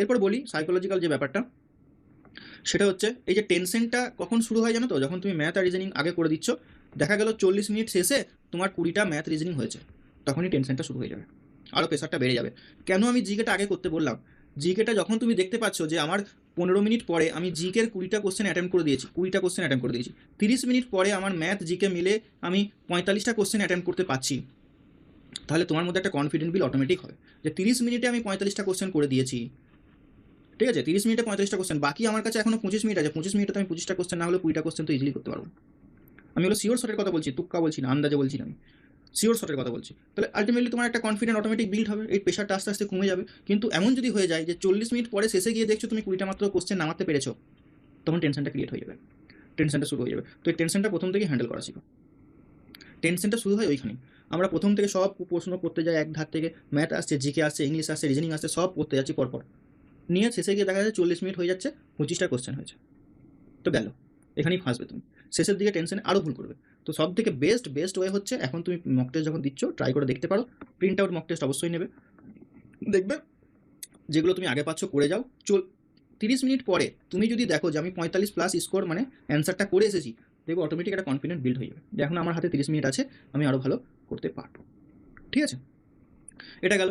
এরপর বলি সাইকোলজিক্যাল যে ব্যাপারটা, সেটা হচ্ছে এই যে টেনশনটা কখন শুরু হয় জানো তো? যখন তুমি ম্যাথ আর রিজনিং আগে করে দিচ্ছ, দেখা গেল 40 মিনিট শেষে তোমার 20টা ম্যাথ রিজনিং হয়েছে, তখনই টেনশনটা শুরু হয়ে যাবে, আরও প্রেশারটা বেড়ে যাবে। কেন আমি জিকেটা আগে করতে বললাম? জিকেটা যখন তুমি দেখতে পাচ্ছ যে আমার 15 মিনিট পরে আমি জিকের 20টা কোশ্চেন অ্যাটেম্প করে দিয়েছি, 20টা কোশ্চেন অ্যাটেম্প করে দিয়েছি, 30 মিনিট পরে আমার ম্যাথ জিকে মিলে আমি 45টা কোশ্চেন অ্যাটেম্প করতে পারছি, তাহলে তোমার মধ্যে একটা কনফিডেন্ট বিল অটোমেটিক হবে যে 30 মিনিটে আমি 45টা কোশ্চেন করে দিয়েছি। ঠিক আছে, 30 মিনিটে 45টা কোশ্চেন, বাকি আমার কাছে এখনো 25 মিনিট আছে, 25 মিনিটে তো আমি 25টা কোশ্চেন না হলে 20টা কোশ্চেন তো ইজিলি করতে পারবো। আমি হলো শিওর শটের কথা বলছি, তুক্কা বলছি না, আন্দাজে বলছি না, আমি শিওর শটের কথা বলছি। তাহলে আলটিমেটলি তোমার একটা কনফিডেন্ট অটোমেটিক বিল্ড হবে, এই প্রেশারটা আস্তে আস্তে কমে যাবে। কিন্তু এমন যদি হয়ে যায় যে 40 মিনিট পরে শেষে গিয়ে দেখছো তুমি 20টা মাত্র কোশ্চেন নামাতে পেরেছো, তখন টেনশনটা ক্রিয়েট হয়ে যাবে, টেনশনটা শুরু হয়ে যাবে। তো এই টেনশনটা প্রথম থেকে হ্যান্ডেল করা শিখো। টেনশনটা শুরু হয় ওইখানেই। আমরা প্রথম থেকে সব প্রশ্ন করতে যাই, এক ধার থেকে ম্যাথ আসছে, জিকে আসছে, ইংলিশ আসছে, রিজনিং আসছে, সব করতে যাচ্ছি পরপর, নিয়ে শেষে গিয়ে দেখা যাচ্ছে 40 মিনিট হয়ে যাচ্ছে, 25টা কোশ্চেন হয়েছে, তো গেল, এখানেই ফাঁসবে তুমি, শেষের দিকে টেনশনে আরও ভুল করবে। তো সব থেকে বেস্ট ওয়ে হচ্ছে, এখন তুমি মক টেস্ট যখন দিচ্ছ ট্রাই করে দেখতে পারো, প্রিন্ট আউট মক টেস্ট অবশ্যই নেবে, দেখবে যেগুলো তুমি আগে পাচ্ছ করে যাও। 30 মিনিট পরে তুমি যদি দেখো যে আমি 45+ স্কোর মানে অ্যান্সারটা করে এসেছি, দেখবো অটোমেটিক একটা কনফিডেন্ট বিল্ড হয়ে যাবে যে এখন আমার হাতে 30 মিনিট আছে, আমি আরও ভালো করতে পারবো। ঠিক আছে, এটা গেল।